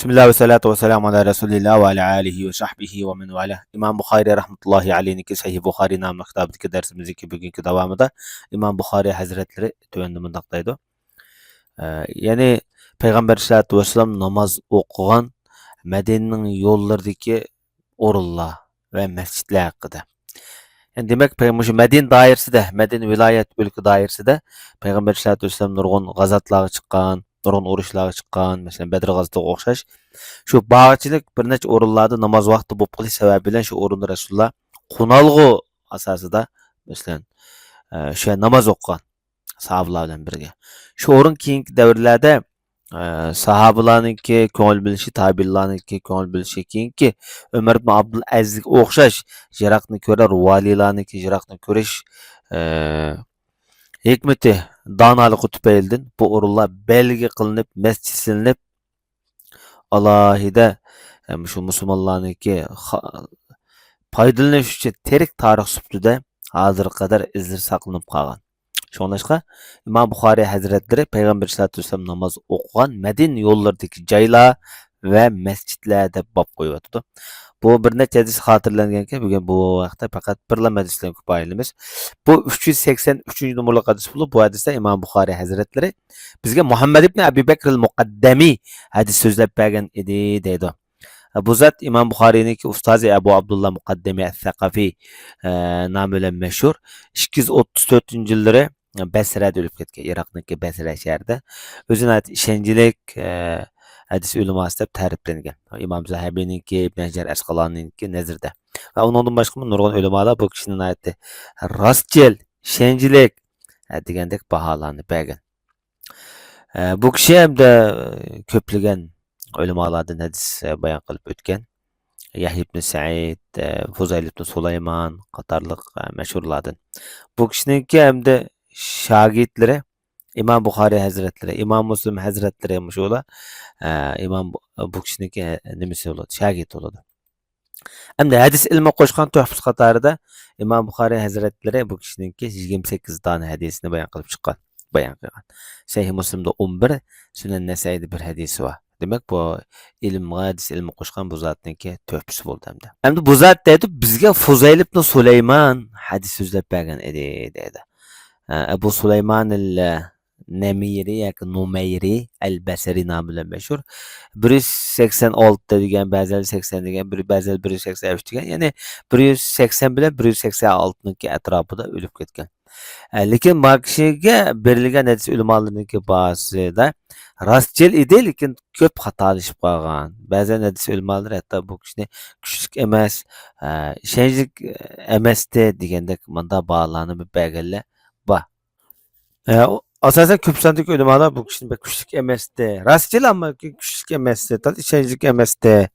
Bismillah ve salatu ve selamu ala Resulillah ve ala alihi ve sahbihi ve men valah. İmam Bukhari rahmetullahi aleyhinki Sahih Bukhari namlı kitabındaki dersimizdeki bugünkü devamında İmam Bukhari Hazretleri tövendimindaqtaydı. Yani Peygamber sallallahu aleyhi ve sellem namaz okugan Medine'nin yollardaki orullar ve mescitler hakkında. Yani demek Peygamber Medine dairesinde, Medine vilayet ülke dairesinde Peygamber sallallahu aleyhi ve sellem nurgun gazatlarga çıkkan, nurgun uruşlarga çıkkan, mesela Bedir gazatıga okşaş. Şu bağçılık bir neçe orunlarda namaz vakti bolup kılıç sebebiyle şu orunda Resulullah kunalgı asasında mesela şu namaz okugan sahabalar bilen birge. Şu orun keyinki devirlerde sahabalarınki köngül bilişi, tabi'larınki köngül bilişi keyinki Ömer ibn Abdülaziz'e okşaş jirakni körer, valilarınki jirakni köreş hikmeti danalığı tüpeydin. Bu orunlar belge kılınıp, mescid silinip alahide şu Müslümanlarınki paydalanış üçün terik tarix süptüde hazır kadar izler saklanıp kalgan. Şoňlaşqa İmam Bukhari Hazretleri Peygamber sallallahu aleyhi ve sellem namaz okugan Medine yollardaki jaylar ve mescitlerde bab koýuwatdy. Bu bir neçe hadis hatırlanganken bugün bu vaqtda fakat birla hadislerni köpayilimiz. Bu 383. numaralı hadis bulup bu hadiste İmam Bukhari Hazretleri bizge Muhammed ibn Abi Bekr el-Muqaddami hadis sözlep bergen idi deydi. Bu zat İmam Bukhari'ninki ustazı Ebu Abdullah Muqaddemi el-Thaqafi namı bilen meşhur. 234. yılları Basra'da ölüp ketken, Irak'taki Basra şehrinde. Özüne ait işencilik hadis uleması dep tariflengen. İmam Zahabi'ninki, İbn Hacer Asqalani'ninki nezirde. Ve ondan başka nurgun ulemalar bu kişinin ayeti rastgel, işencilik degendek bahalarını bergen. Bu kişi hem de köplegen ulemalardan hadis bayan kılıp ötken. Yahya ibn Sa'id, Fuzayl ibn Sulayman qatarlıq meşhurlardan. Bu kişininki hem de şagirdleri İmam Bukhari Hazretleri, İmam Müslim Hazretleri muşula İmam bu kişininki nimesi oladı, şagird oladı. Hem de hadis ilmi koşkan tuhfus qatarida İmam Bukhari Hazretleri bu kişininki 28 tane hadisini bayan kılıp çıkan, bayan kılgan. Sahih Müslim'de 11, Sünen Nesai'de bir hadisi var. Demek bu hadis ilmi koşkan bu zatınki tuhfusu oldu hem de. Hem de bu zat dedi bizge Fuzayl ibn Süleyman hadis sözlep bergen dedi. Ebu Süleyman el-Nemiri yani Numeyri el-Basri namı bilen meşhur. 186 degan, bazıları 80 degan, bazıları 183 degan. Yani 180 bilen 186'nınki etrafında ölüp ketken. Lekin makşiga berilgan hadis ulemalarınki bazıda rastgel idi, lekin köp xatalashib qolgan. Ba'zan hadis ulemalari hatta bu kishini kuchlik emas, ishonchlik emasdi degandek manda bağlanıp berganlar bor. Asasen köp sonlik ulemalar bu kishini kuchlik emasdi. Rastgel ammo kuchlik emasdi, ishonchlik emasdi.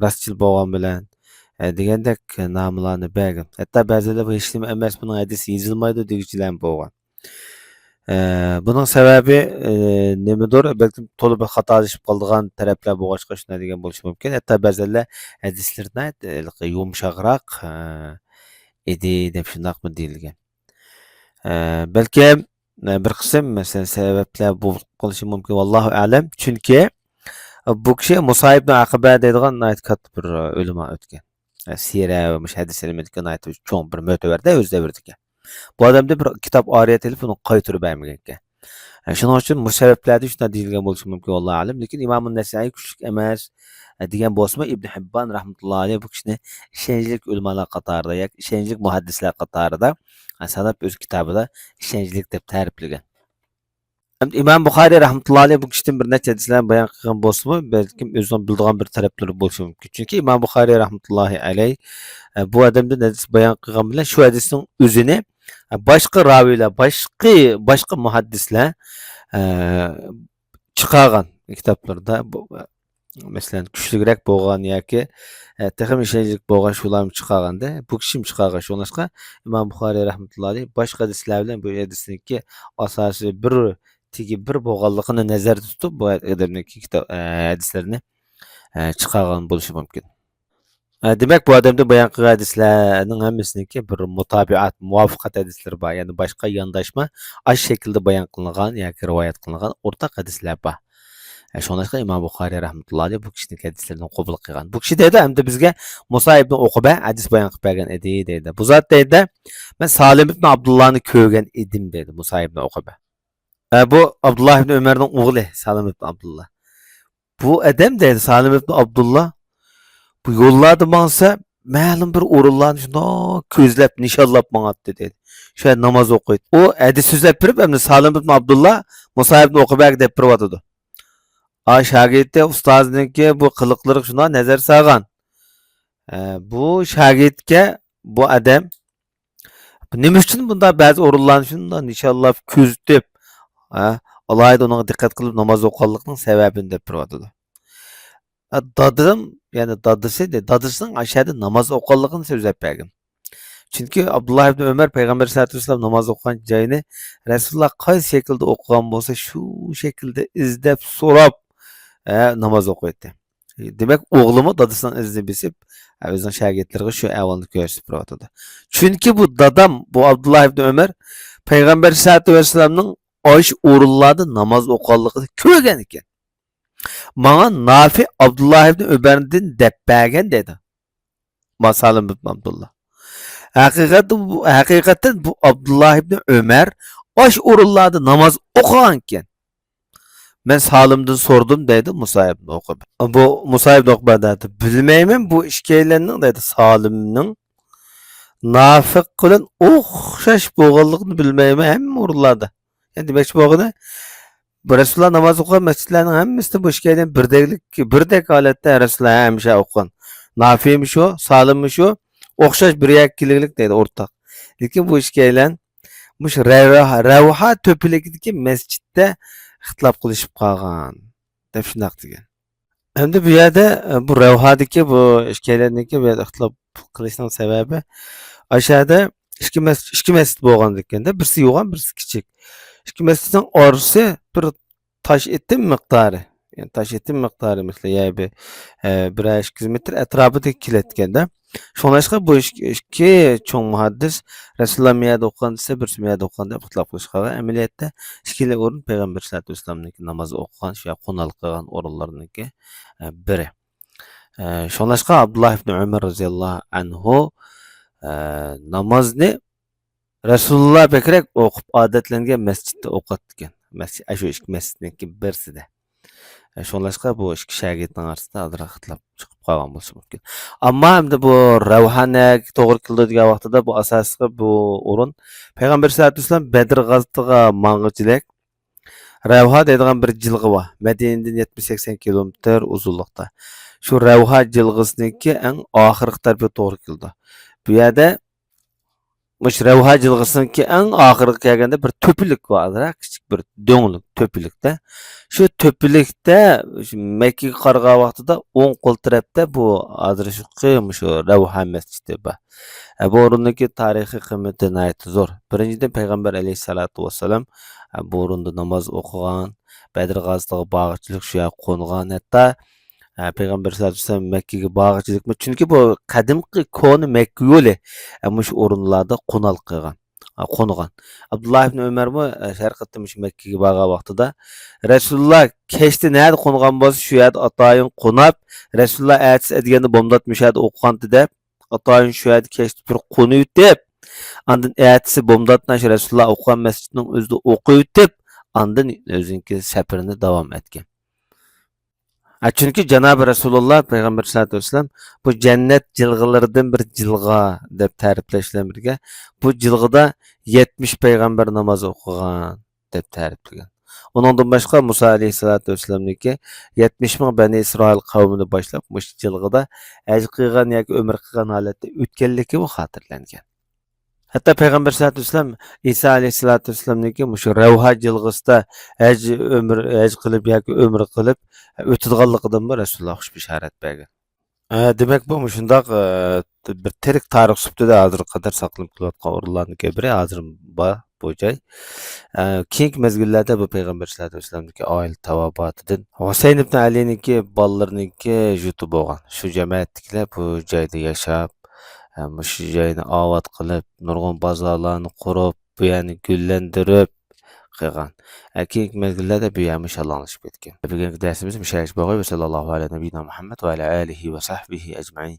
Rastgel bo'lgan bilan degandek namlarını bergan. Hatta ba'zilar bu hech nima emas, buning hadisi yozilmaydi degichilar bo'lgan. Bunun sebebi nimadir? Belki to'liq bir xatolashib qolgan taraflar bo'lg'achqa shunday degan bo'lishi mumkin. Hatta ba'zilar hadislarni yumshoqroq edi deb shundaqmi deyilgan. Belki bir qism mesela sebepler bu qilishi mumkin. Vallohu a'lam. Chunki bu kishi Musa ibn Aqiba deydigan katta bir ulamo o'tgan. Sira ve hadis ilmideki ait çoğun bir möteverde öz devirdiken. Bu adamda bir kitap ariyet edip bunu kaytırıp vermeyken. Şunun için bu sebeplerde şuna deyilgen buluşum mümkün Allah'a alim. Lekin İmam-ı Nesai küçük emez diyen bosma İbn Hibban rahmetullahi aleyh bu kişini işenicilik ulemalar katarında, işenicilik muhaddisler katarında sanat öz kitabı da işenicilik dep tarifligen. İmam Bukhari rahmetullahi aleyh bu kişinin bir neçe hadislerini bayan kılgan bolsunmu belki özünün bildiğin bir tarafları bolsun mümkün. Çünkü İmam Bukhari rahmetullahi aleyh bu adamda hadis bayan kılgan bilen şu hadisin özünü başka raviler, başka muhaddisler çıkargan kitaplarda mesela güçlügrek bolgan yoki texim işenicilik bolgan şularni çıkarganda bu kişi çıkargan şoňlaşqa İmam Bukhari rahmetullahi aleyh başka hadisler bilen bu hadisinki asasy bir bolganlygyny nazarda tutup bu adamdaki kitap hadislerini çıkargan boluşu mümkün. Demek bu adamda bayan kılgan hadislerinin hemmesiniki bir mutabiat, muvaffakat hadisleri var. Yani başka yandaşma az şekilde bayan kılıngan yoki rivayet kılıngan ortak hadisler var. Şoňlaşga İmam Buhari rahmetullah bu kişinin hadislerinden kabul kılgan. Bu kişi dedi hem bizge Musa ibn Uqba hadis bayan qıp bergen edi dedi. Bu zat dedi men Salim ibn Abdullah'ni kögen edim dedi Musa ibn Uqba. Bu Abdullah ibn Ömer'in oğlu Salim ibn Abdullah. Bu adam dedi Salim ibn Abdullah bu yollarda mansa ma'lum bir o'rinlarni shundoq ko'zlab nishonlab mangapti dedi. Şöyle namoz o'qiydi. U hadis so'zlab turib endi Salim ibn Abdullah Musa ibn Uqbaga deb turibdi. Şagirdi ustozniki bu qiliqlari shundoq nazar solgan. Bu shogirdga bu adam nima uchun bunda ba'zi o'rinlarni shundoq nishonlab ko'zitib, alayda uning diqqat qilib namoz o'qiganlikning sababini deb turibdi. Dadım yani dadısının aşağıda namaz okanlığını sözlep bergen. Çünkü Abdullah ibn Ömer Peygamber sallallahu aleyhi ve sellem namaz okuyan cayını Resulullah qaysi şekilde okugan bolsa şu şekilde izlep sorap namaz okuydu. Demek oğlumu dadısının izini besip özünün şagirdlerine şu ahvalını gösterip turardı. Çünkü bu dadam bu Abdullah ibn Ömer Peygamber sallallahu aleyhi ve sellem'nin ayş orunlarda namaz okanlığını körgen iken. Bana Nafi Abdullah ibn Ömer'den dep bergen dedi. Salim ibn Abdullah. Hakikaten bu Abdullah ibn Ömer aş orunlarda namaz okuyanken ben Salim'den sordum dedi Musa ibn Uqba. Bu Musa ibn Uqba dedi. Bilmeymen bu işkeylerinin dedi Salim'nin Nafi kılın okşaş boğallıkını bilmeymen hem orunlarda. Yani demek boğunu bu Resulullah namaz okuyan mescitlerin hemmesi bu işkeyden birdek alette Resulullah hemşe okuyan. Nafi'ymiş o, Salim'miş o. Okşaş bir yakkilik deydi ortak. Lekin bu işkeylen muş revha töpülegideki mescitte ixtilap qilishib qolgan deb shundoq degan. Endi bu yerda bu revhadagi bu ishkaylarniki bu yerda ixtilop qilishning sababi aşağıda ikki masjid bo'lgan ekanda, birisi yo'g'on, birisi kichik. İki mescidin orası bir taş etim miktarı. Yani taş etim miktarı mesela yani bir 200 metre etrafıdaki kiletkende. Şoňlaşga bu iki çoğun muhaddis Resulullah miyada okugan dese birisi miyada okugan dep ixtilap qilishgan. Ameliyatda ikili orun Peygamber sallallahu aleyhi ve sellem'ninki namazı okugan şu qonalyk qilgan orunlarınki biri. Şoňlaşga Abdullah ibn Ömer radıyallahu anhu namazni Resulullah bekrek okup adetlengen mescitte okatken. Şu iki mescidinki biriside. Şoňlaşga bu iki şagirdin arasında azırak ixtilap çıkıp kalgan bolsa mümkin. Amma endi bu revhane toğry kıldı diýen wagtda bu asasy bu orun Peygamber sallallahu aleyhi ve sellem Bedir gazytyga maňgyjylyk Revha diýdigan bir jilgy bar. Medineden 70-80 kilometr uzunlukda. Şu Revha jilgysynynki en ahyrky tarapy toğry kıldı. Bu ýerde Muş Revha jilgysynynki en ahyrky kelgende bir töpülük bar, kiçik bir döňlük töpülükde. Şu töpülükde Mekke'ye qarga wagtda oň kol tarapda bu azryşyky şu Revha mescidi bar. Bu orundaki tarihi kıymeti näýet zor. Birinciden Peygamber aleyhissalatu vesselam bu orunda namaz okugan, Bedir gazytyga bagçylyk şu ýa kongan, hatda Peygamber sallallahu aleyhi ve sellem Mekke'ye bagçylyk mı? Çünkü bu kadimki konu Mekke ýoly muş orunlarda konalyk kılgan. Konugan. Abdullah ibn Ömer bu şerqatda muş Mekke'ye baga wagtda Resulullah keşti näde konugan bolsa şu ýerde ataýyn konap, Resulullah ätis edgende bomdatmış ýerde okugandy dep ataýyn şu ýerde keşti bir konuýup dep andan ätisi bomdatnaş Resulullah okugan mescidinin özünde okuyup dep andan özünki seperini davam etken. Çünkü Cenab-ı Resulullah Peygamber sallallahu aleyhi ve sellem bu cennet jilgylaridan bir jilga dep tarifleşilen birge bu jilgyda 70 peygamber namaz okugan dep tariflegen. Onundan başka Musa aleyhissalatu vesselam'niki 70 bin Bani İsrail kavmini başlap muş jilgyda äj kılgan ýa-ki ömür kılgan halatda ötkenligi bu hatırlangan. Hatta Peygamber sallallahu aleyhi ve sellem İsa aleyhissalatu vesselam'niki muşu Revha jilgysda äj kılıp ýa-ki ömür kılıp ötüdganlygydan Resulullah hoş bişaret bergen. Demek bu muşundaq bir terik tarih süptüde hazır kadar saklanyp kalatgan orunlarnyň biri hazır bu joy. Keyinki mezgillerde bu Peygamber sallallahu aleyhi ve sellem'niki aile tawabatydan Husayn ibn Ali'ninki ballarynynki juty bolgan. Şu cemaatlikler bu joyda ýaşap muş joyny awat kılıp, nurgun bazarlarını kurup, bu yani güllendirip, qilgan. Keyingi mezgillarda bu ham inshaallohlashib ketgan. Bugungi darsimiz mushayish bo'lgan va sallallohu alayhi nabiyina Muhammad va ala alihi va sahbihi ajmain.